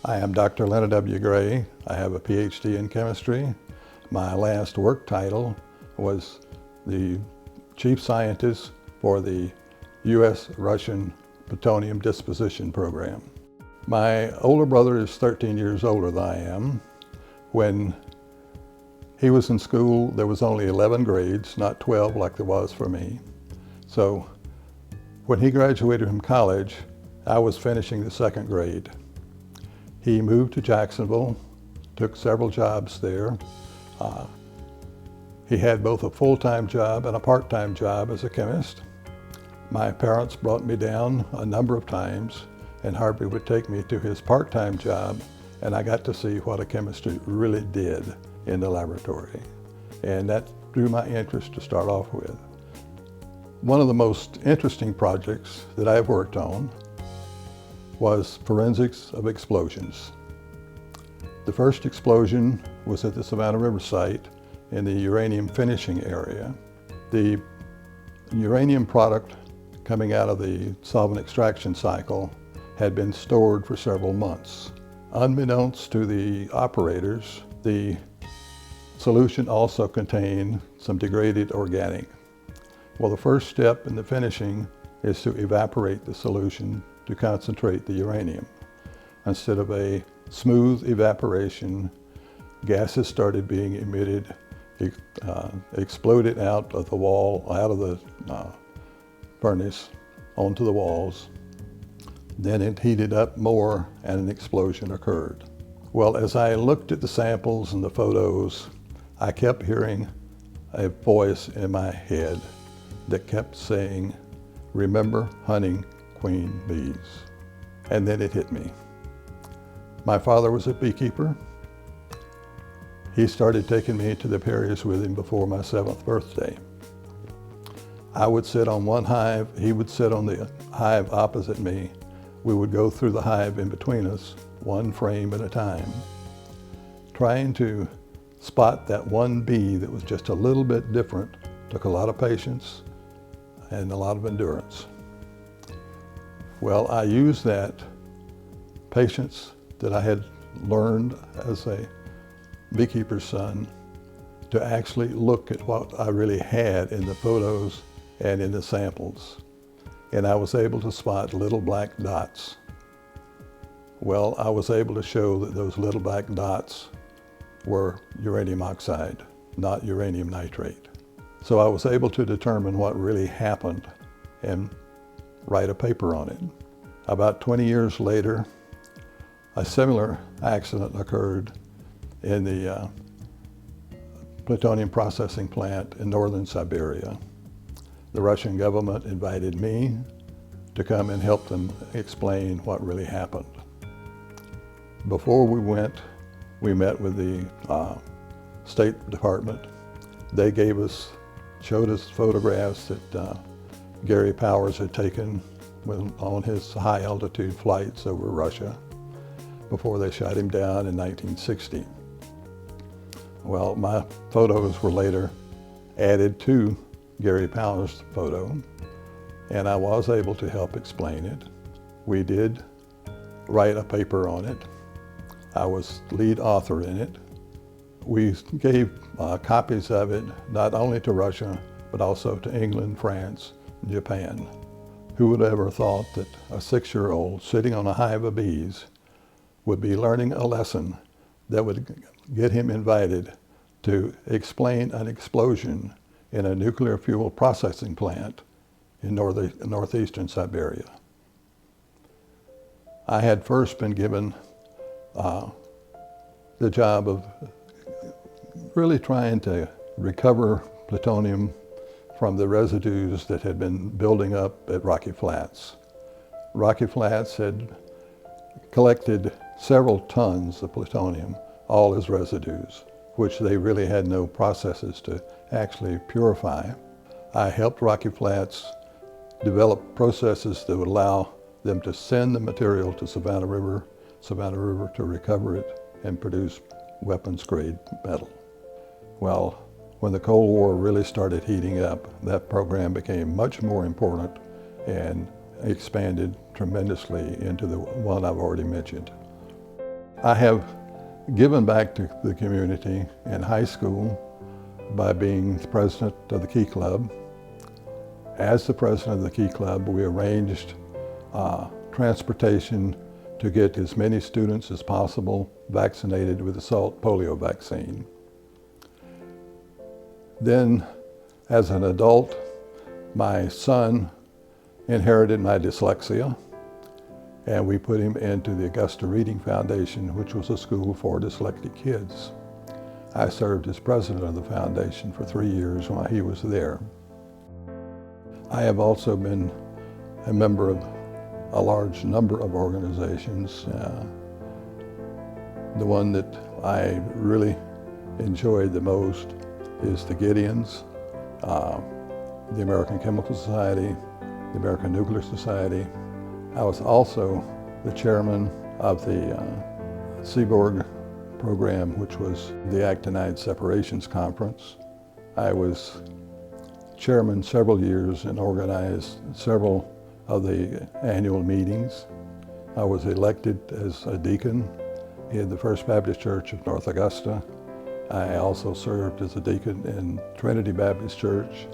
I am Dr. Leonard W. Gray. I have a PhD in chemistry. My last work title was the chief scientist for the U.S.-Russian plutonium disposition program. My older brother is 13 years older than I am. When he was in school, there was only 11 grades, not 12 like there was for me. So when he graduated from college, I was finishing the second grade. He moved to Jacksonville, took several jobs there. He had both a full-time job and a part-time job as a chemist. My parents brought me down a number of times, and Harvey would take me to his part-time job, and I got to see what a chemist really did in the laboratory. And that drew my interest to start off with. One of the most interesting projects that I've worked on was forensics of explosions. The first explosion was at the Savannah River site in the uranium finishing area. The uranium product coming out of the solvent extraction cycle had been stored for several months. Unbeknownst to the operators, the solution also contained some degraded organic. Well, the first step in the finishing is to evaporate the solution to concentrate the uranium. Instead of a smooth evaporation, gases started being emitted, exploded out of the wall, out of the furnace, onto the walls. Then it heated up more and an explosion occurred. Well, as I looked at the samples and the photos, I kept hearing a voice in my head that kept saying, "Remember hunting queen bees." And then it hit me. My father was a beekeeper. He started taking me to the apiaries with him before my 7th birthday. I would sit on one hive, he would sit on the hive opposite me. We would go through the hive in between us, one frame at a time, trying to spot that one bee that was just a little bit different. Took a lot of patience and a lot of endurance. Well, I used that patience that I had learned as a beekeeper's son to actually look at what I really had in the photos and in the samples. And I was able to spot little black dots. Well, I was able to show that those little black dots were uranium oxide, not uranium nitrate. So I was able to determine what really happened and write a paper on it. About 20 years later, a similar accident occurred in the plutonium processing plant in northern Siberia. The Russian government invited me to come and help them explain what really happened. Before we went, we met with the State Department. They showed us photographs that Gary Powers had taken on his high altitude flights over Russia before they shot him down in 1960. Well, my photos were later added to Gary Powers' photo, and I was able to help explain it. We did write a paper on it. I was lead author in it. We gave copies of it not only to Russia, but also to England, France, and Japan. Who would ever thought that a 6-year-old sitting on a hive of bees would be learning a lesson that would get him invited to explain an explosion in a nuclear fuel processing plant in northeastern Siberia. I had first been given the job of really trying to recover plutonium from the residues that had been building up at Rocky Flats. Rocky Flats had collected several tons of plutonium, all as residues, which they really had no processes to actually purify. I helped Rocky Flats develop processes that would allow them to send the material to Savannah River to recover it and produce weapons-grade metal. Well, when the Cold War really started heating up, that program became much more important and expanded tremendously into the one I've already mentioned. I have given back to the community in high school by being the president of the Key Club. As the president of the Key Club, we arranged transportation to get as many students as possible vaccinated with the salt polio vaccine. Then, as an adult, my son inherited my dyslexia, and we put him into the Augusta Reading Foundation, which was a school for dyslexic kids. I served as president of the foundation for 3 years while he was there. I have also been a member of a large number of organizations. The one that I really enjoyed the most is the Gideons, the American Chemical Society, the American Nuclear Society. I was also the chairman of the Seaborg program, which was the Actinide Separations Conference. I was chairman several years and organized several of the annual meetings. I was elected as a deacon in the First Baptist Church of North Augusta. I also served as a deacon in Trinity Baptist Church.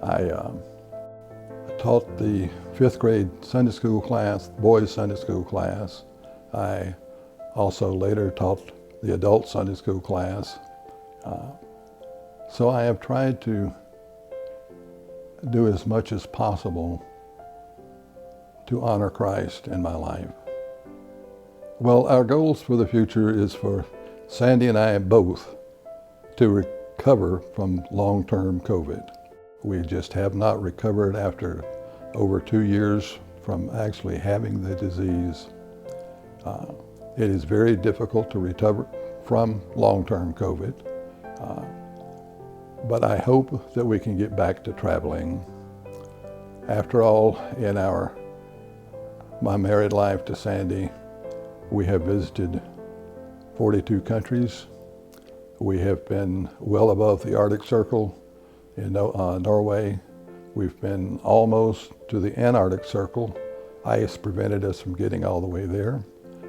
I taught the 5th grade Sunday school class, boys' Sunday school class. I also later taught the adult Sunday school class. So I have tried to do as much as possible to honor Christ in my life. Well, our goals for the future is for Sandy and I both to recover from long-term COVID. We just have not recovered after over 2 years from actually having the disease. It is very difficult to recover from long-term COVID, but I hope that we can get back to traveling. After all, in my married life to Sandy, we have visited 42 countries. We have been well above the Arctic Circle in Norway. We've been almost to the Antarctic Circle. Ice prevented us from getting all the way there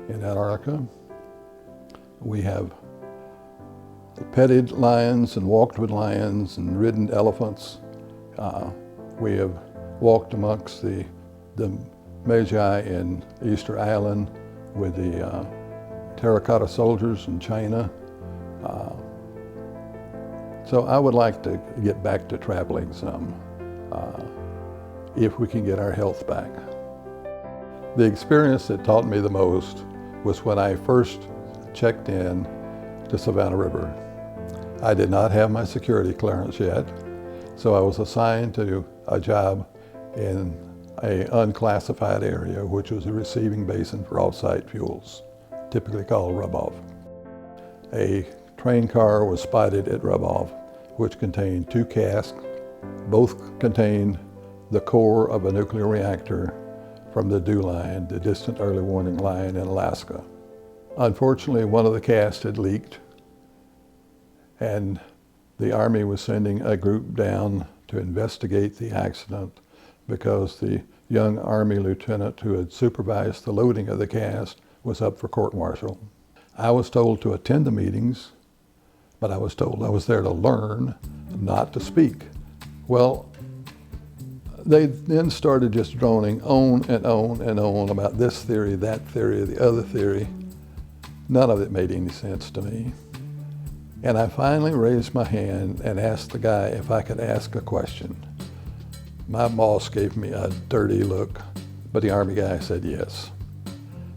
in Antarctica. We have petted lions and walked with lions and ridden elephants. We have walked amongst the Magi in Easter Island with the terracotta soldiers in China. So I would like to get back to traveling some if we can get our health back. The experience that taught me the most was when I first checked in to Savannah River. I did not have my security clearance yet, so I was assigned to a job in an unclassified area, which was a receiving basin for off-site fuels, typically called rub-off. A train car was spotted at rub-off, which contained 2 casks. Both contained the core of a nuclear reactor from the DEW line, the Distant Early Warning Line in Alaska. Unfortunately, one of the casks had leaked, and the Army was sending a group down to investigate the accident because the young Army lieutenant who had supervised the loading of the cask was up for court-martial. I was told to attend the meetings, but I was told I was there to learn, not to speak. Well, they then started just droning on and on and on about this theory, that theory, the other theory. None of it made any sense to me. And I finally raised my hand and asked the guy if I could ask a question. My boss gave me a dirty look, but the Army guy said yes.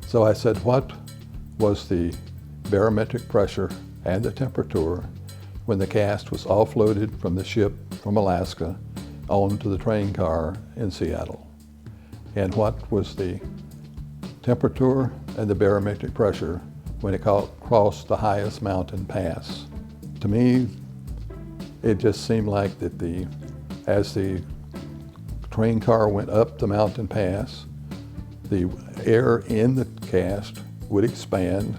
So I said, what was the barometric pressure and the temperature when the cask was offloaded from the ship from Alaska onto the train car in Seattle? And what was the temperature and the barometric pressure when it crossed the highest mountain pass? To me, it just seemed like that as the train car went up the mountain pass, the air in the cask would expand.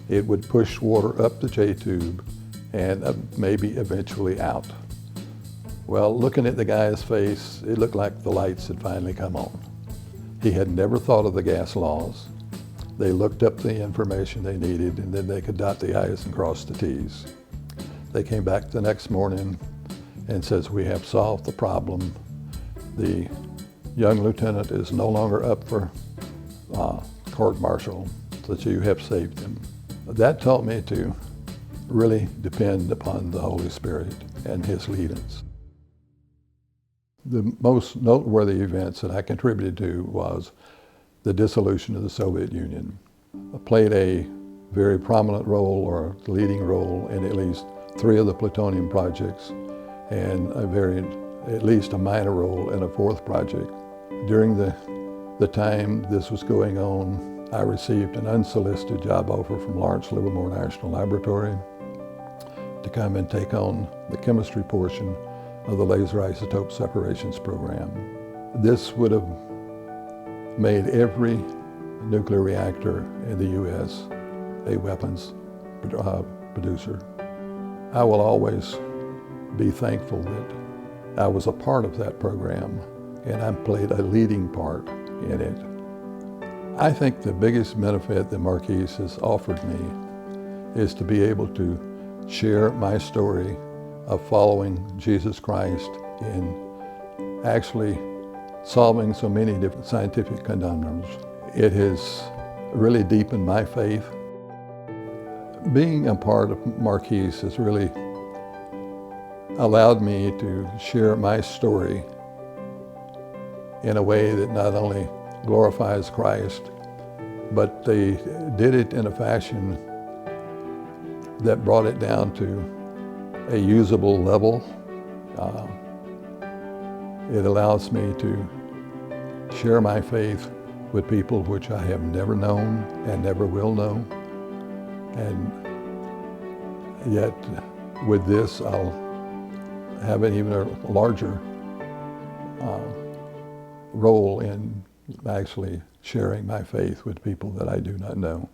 It would push water up the J-tube and maybe eventually out. Well, looking at the guy's face, it looked like the lights had finally come on. He had never thought of the gas laws. They looked up the information they needed, and then they could dot the I's and cross the T's. They came back the next morning and says, we have solved the problem. The young lieutenant is no longer up for court-martial, that you have saved him. That taught me to really depend upon the Holy Spirit and his leadings. The most noteworthy events that I contributed to was the dissolution of the Soviet Union. I played a very prominent role, or leading role, in at least 3 of the plutonium projects, and at least a minor role in a 4th project. During the time this was going on, I received an unsolicited job offer from Lawrence Livermore National Laboratory to come and take on the chemistry portion of the laser isotope separations program. This would have made every nuclear reactor in the U.S. a weapons producer. I will always be thankful that I was a part of that program, and I played a leading part in it. I think the biggest benefit that Marquis has offered me is to be able to share my story of following Jesus Christ in actually solving so many different scientific conundrums. It has really deepened my faith. Being a part of Marquis has really allowed me to share my story in a way that not only glorifies Christ, but they did it in a fashion that brought it down to a usable level. It allows me to share my faith with people which I have never known and never will know. And yet with this, I'll have an even a larger role in actually sharing my faith with people that I do not know.